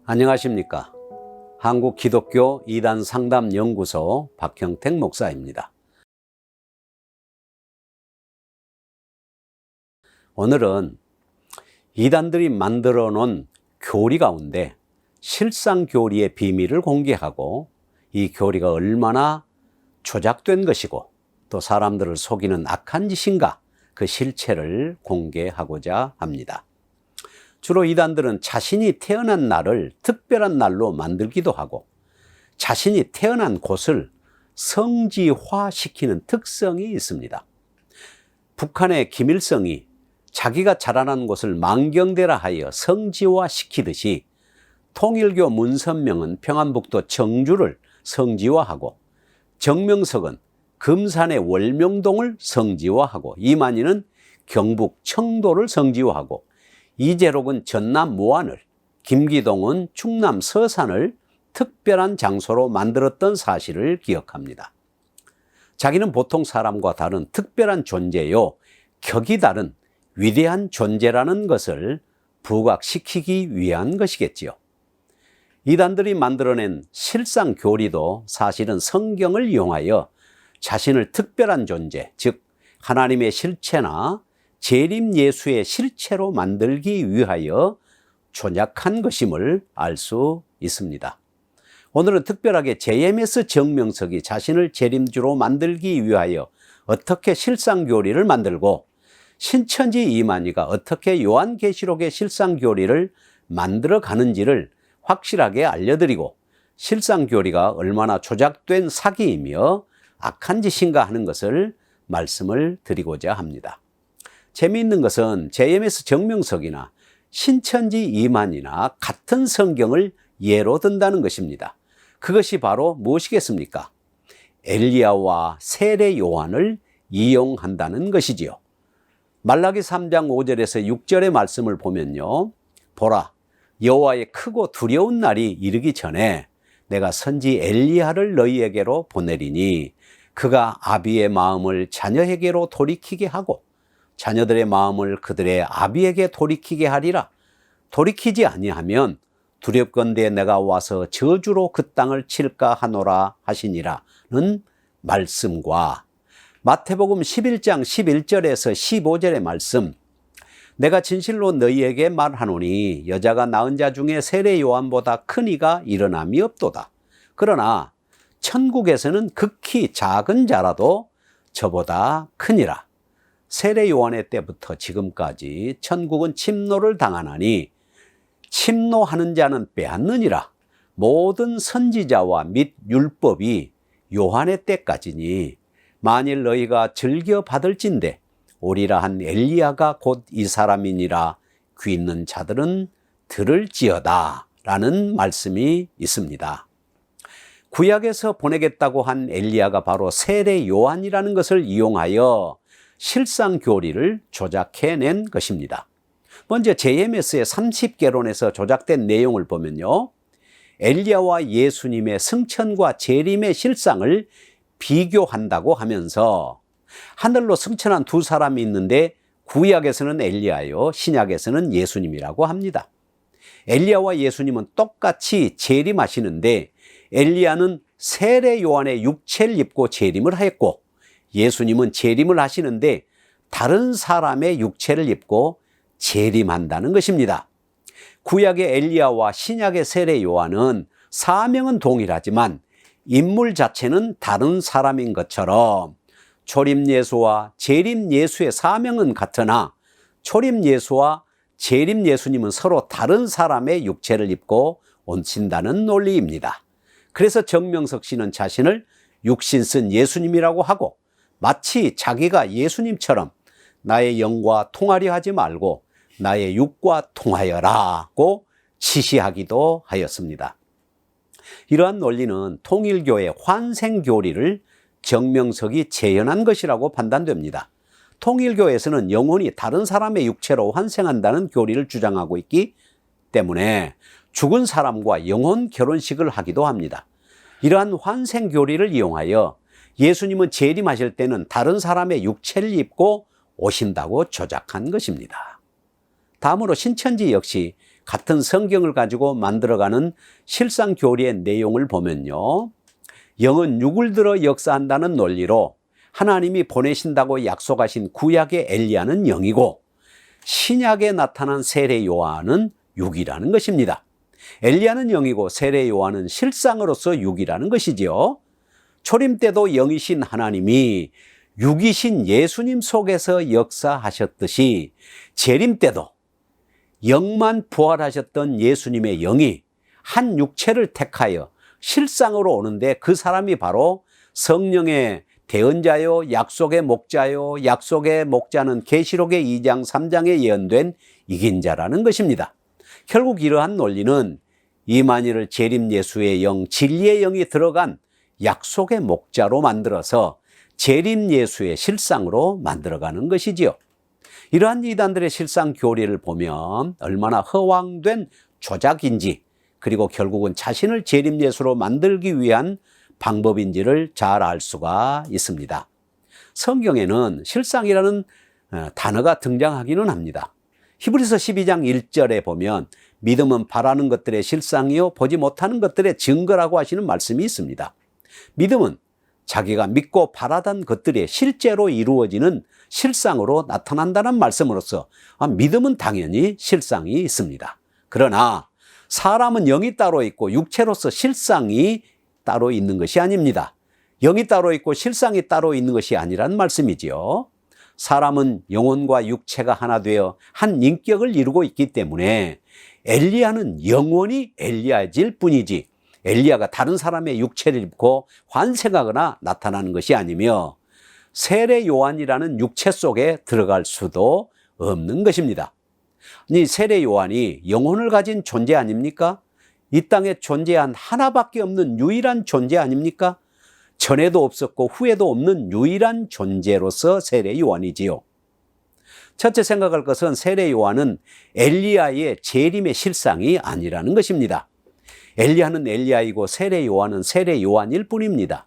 안녕하십니까. 한국기독교 이단상담연구소 박형택 목사입니다. 오늘은 이단들이 만들어 놓은 교리 가운데 실상교리의 비밀을 공개하고 이 교리가 얼마나 조작된 것이고 또 사람들을 속이는 악한 짓인가 그 실체를 공개하고자 합니다. 주로 이단들은 자신이 태어난 날을 특별한 날로 만들기도 하고 자신이 태어난 곳을 성지화시키는 특성이 있습니다. 북한의 김일성이 자기가 자라난 곳을 만경대라 하여 성지화시키듯이 통일교 문선명은 평안북도 청주를 성지화하고 정명석은 금산의 월명동을 성지화하고 이만희는 경북 청도를 성지화하고 이재록은 전남 무안을, 김기동은 충남 서산을 특별한 장소로 만들었던 사실을 기억합니다. 자기는 보통 사람과 다른 특별한 존재요, 격이 다른 위대한 존재라는 것을 부각시키기 위한 것이겠지요. 이단들이 만들어낸 실상 교리도 사실은 성경을 이용하여 자신을 특별한 존재, 즉 하나님의 실체나 재림 예수의 실체로 만들기 위하여 조작한 것임을 알 수 있습니다. 오늘은 특별하게 JMS 정명석이 자신을 재림주로 만들기 위하여 어떻게 실상교리를 만들고 신천지 이만희가 어떻게 요한계시록의 실상교리를 만들어 가는지를 확실하게 알려드리고 실상교리가 얼마나 조작된 사기이며 악한 짓인가 하는 것을 말씀을 드리고자 합니다. 재미있는 것은 JMS 정명석이나 신천지 이만희나 같은 성경을 예로 든다는 것입니다. 그것이 바로 무엇이겠습니까? 엘리야와 세례 요한을 이용한다는 것이지요. 말라기 3장 5절에서 6절의 말씀을 보면요. 보라, 여호와의 크고 두려운 날이 이르기 전에 내가 선지 엘리야를 너희에게로 보내리니 그가 아비의 마음을 자녀에게로 돌이키게 하고 자녀들의 마음을 그들의 아비에게 돌이키게 하리라. 돌이키지 아니하면 두렵건대 내가 와서 저주로 그 땅을 칠까 하노라 하시니라는 말씀과 마태복음 11장 11절에서 15절의 말씀, 내가 진실로 너희에게 말하노니 여자가 낳은 자 중에 세례 요한보다 큰 이가 일어남이 없도다. 그러나 천국에서는 극히 작은 자라도 저보다 크니라. 세례 요한의 때부터 지금까지 천국은 침노를 당하나니 침노하는 자는 빼앗느니라. 모든 선지자와 및 율법이 요한의 때까지니 만일 너희가 즐겨 받을진대 오리라 한 엘리야가 곧 이 사람이니라. 귀 있는 자들은 들을지어다 라는 말씀이 있습니다. 구약에서 보내겠다고 한 엘리야가 바로 세례 요한이라는 것을 이용하여 실상 교리를 조작해낸 것입니다. 먼저 JMS의 30개론에서 조작된 내용을 보면요. 엘리야와 예수님의 승천과 재림의 실상을 비교한다고 하면서 하늘로 승천한 두 사람이 있는데 구약에서는 엘리야요, 신약에서는 예수님이라고 합니다. 엘리야와 예수님은 똑같이 재림하시는데 엘리야는 세례 요한의 육체를 입고 재림을 하였고 예수님은 재림을 하시는데 다른 사람의 육체를 입고 재림한다는 것입니다. 구약의 엘리야와 신약의 세례 요한은 사명은 동일하지만 인물 자체는 다른 사람인 것처럼 초림 예수와 재림 예수의 사명은 같으나 초림 예수와 재림 예수님은 서로 다른 사람의 육체를 입고 온신다는 논리입니다. 그래서 정명석 씨는 자신을 육신 쓴 예수님이라고 하고 마치 자기가 예수님처럼 나의 영과 통하려 하지 말고 나의 육과 통하여라고 지시하기도 하였습니다. 이러한 논리는 통일교의 환생교리를 정명석이 재현한 것이라고 판단됩니다. 통일교에서는 영혼이 다른 사람의 육체로 환생한다는 교리를 주장하고 있기 때문에 죽은 사람과 영혼 결혼식을 하기도 합니다. 이러한 환생교리를 이용하여 예수님은 재림하실 때는 다른 사람의 육체를 입고 오신다고 조작한 것입니다. 다음으로 신천지 역시 같은 성경을 가지고 만들어가는 실상 교리의 내용을 보면요, 영은 육을 들어 역사한다는 논리로 하나님이 보내신다고 약속하신 구약의 엘리야는 영이고 신약에 나타난 세례 요한은 육이라는 것입니다. 엘리야는 영이고 세례 요한은 실상으로서 육이라는 것이지요. 초림 때도 영이신 하나님이 육이신 예수님 속에서 역사하셨듯이 재림 때도 영만 부활하셨던 예수님의 영이 한 육체를 택하여 실상으로 오는데 그 사람이 바로 성령의 대언자요, 약속의 목자요, 약속의 목자는 계시록의 2장 3장에 예언된 이긴 자라는 것입니다. 결국 이러한 논리는 이만희를 재림 예수의 영, 진리의 영이 들어간 약속의 목자로 만들어서 재림 예수의 실상으로 만들어가는 것이지요. 이러한 이단들의 실상 교리를 보면 얼마나 허황된 조작인지, 그리고 결국은 자신을 재림 예수로 만들기 위한 방법인지를 잘 알 수가 있습니다. 성경에는 실상이라는 단어가 등장하기는 합니다. 히브리서 12장 1절에 보면 믿음은 바라는 것들의 실상이요 보지 못하는 것들의 증거라고 하시는 말씀이 있습니다. 믿음은 자기가 믿고 바라던 것들이 실제로 이루어지는 실상으로 나타난다는 말씀으로서 믿음은 당연히 실상이 있습니다. 그러나 사람은 영이 따로 있고 육체로서 실상이 따로 있는 것이 아닙니다. 영이 따로 있고 실상이 따로 있는 것이 아니란 말씀이지요. 사람은 영혼과 육체가 하나 되어 한 인격을 이루고 있기 때문에 엘리야는 영원히 엘리야질 뿐이지 엘리야가 다른 사람의 육체를 입고 환생하거나 나타나는 것이 아니며 세례 요한이라는 육체 속에 들어갈 수도 없는 것입니다. 이 세례 요한이 영혼을 가진 존재 아닙니까? 이 땅에 존재한 하나밖에 없는 유일한 존재 아닙니까? 전에도 없었고 후에도 없는 유일한 존재로서 세례 요한이지요. 첫째 생각할 것은 세례 요한은 엘리야의 재림의 실상이 아니라는 것입니다. 엘리야는 엘리야이고 세례 요한은 세례 요한일 뿐입니다.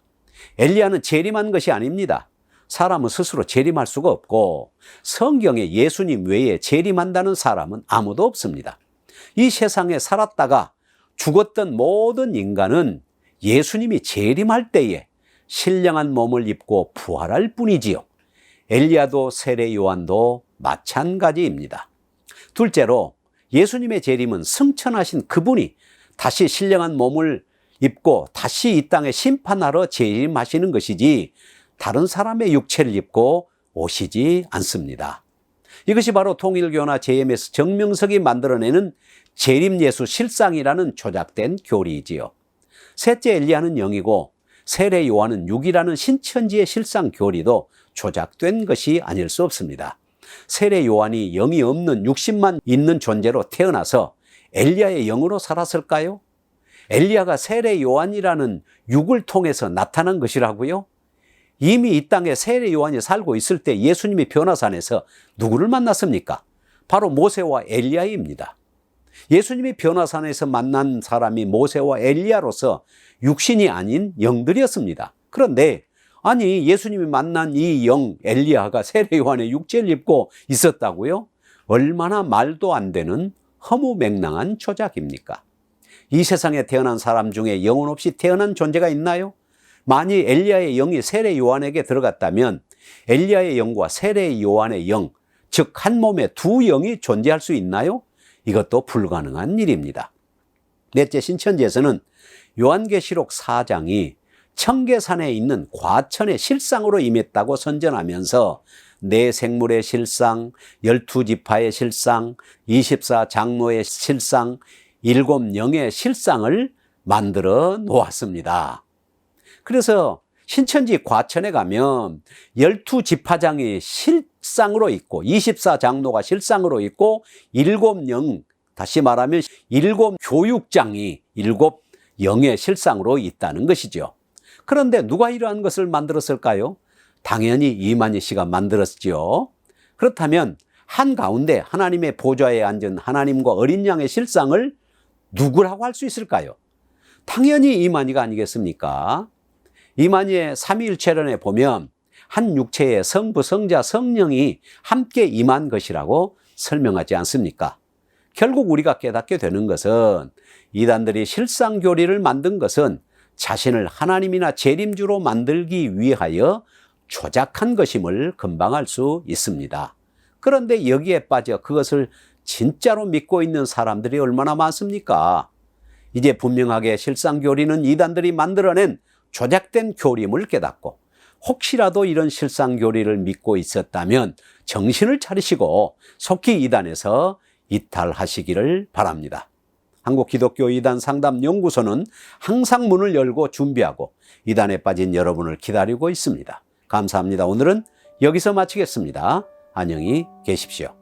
엘리야는 재림한 것이 아닙니다. 사람은 스스로 재림할 수가 없고 성경에 예수님 외에 재림한다는 사람은 아무도 없습니다. 이 세상에 살았다가 죽었던 모든 인간은 예수님이 재림할 때에 신령한 몸을 입고 부활할 뿐이지요. 엘리야도 세례 요한도 마찬가지입니다. 둘째로 예수님의 재림은 승천하신 그분이 다시 신령한 몸을 입고 다시 이 땅에 심판하러 재림하시는 것이지 다른 사람의 육체를 입고 오시지 않습니다. 이것이 바로 통일교나 JMS 정명석이 만들어내는 재림 예수 실상이라는 조작된 교리이지요. 셋째, 엘리야는 영이고 세례 요한은 육이라는 신천지의 실상 교리도 조작된 것이 아닐 수 없습니다. 세례 요한이 영이 없는 60만 있는 존재로 태어나서 엘리야의 영으로 살았을까요? 엘리야가 세례 요한이라는 육을 통해서 나타난 것이라고요? 이미 이 땅에 세례 요한이 살고 있을 때 예수님이 변화산에서 누구를 만났습니까? 바로 모세와 엘리야입니다. 예수님이 변화산에서 만난 사람이 모세와 엘리야로서 육신이 아닌 영들이었습니다. 그런데 아니 예수님이 만난 이 영 엘리야가 세례 요한의 육체를 입고 있었다고요? 얼마나 말도 안 되는 허무맹랑한 조작입니까? 이 세상에 태어난 사람 중에 영혼 없이 태어난 존재가 있나요? 만일 엘리야의 영이 세례 요한에게 들어갔다면 엘리야의 영과 세례 요한의 영, 즉 한 몸에 두 영이 존재할 수 있나요? 이것도 불가능한 일입니다. 넷째, 신천지에서는 요한계시록 4장이 청계산에 있는 과천의 실상으로 임했다고 선전하면서 네 생물의 실상, 12지파의 실상, 24장로의 실상, 7영의 실상을 만들어 놓았습니다. 그래서 신천지 과천에 가면 12지파장이 실상으로 있고 24장로가 실상으로 있고 7영, 다시 말하면 7교육장이 7영의 실상으로 있다는 것이죠. 그런데 누가 이러한 것을 만들었을까요? 당연히 이만희 씨가 만들었죠. 그렇다면 한가운데 하나님의 보좌에 앉은 하나님과 어린 양의 실상을 누구라고 할 수 있을까요? 당연히 이만희가 아니겠습니까? 이만희의 삼위일체론에 보면 한 육체에 성부, 성자, 성령이 함께 임한 것이라고 설명하지 않습니까? 결국 우리가 깨닫게 되는 것은 이단들이 실상교리를 만든 것은 자신을 하나님이나 재림주로 만들기 위하여 조작한 것임을 금방 알 수 있습니다. 그런데 여기에 빠져 그것을 진짜로 믿고 있는 사람들이 얼마나 많습니까? 이제 분명하게 실상교리는 이단들이 만들어낸 조작된 교리임을 깨닫고 혹시라도 이런 실상교리를 믿고 있었다면 정신을 차리시고 속히 이단에서 이탈하시기를 바랍니다. 한국기독교 이단 상담연구소는 항상 문을 열고 준비하고 이단에 빠진 여러분을 기다리고 있습니다. 감사합니다. 오늘은 여기서 마치겠습니다. 안녕히 계십시오.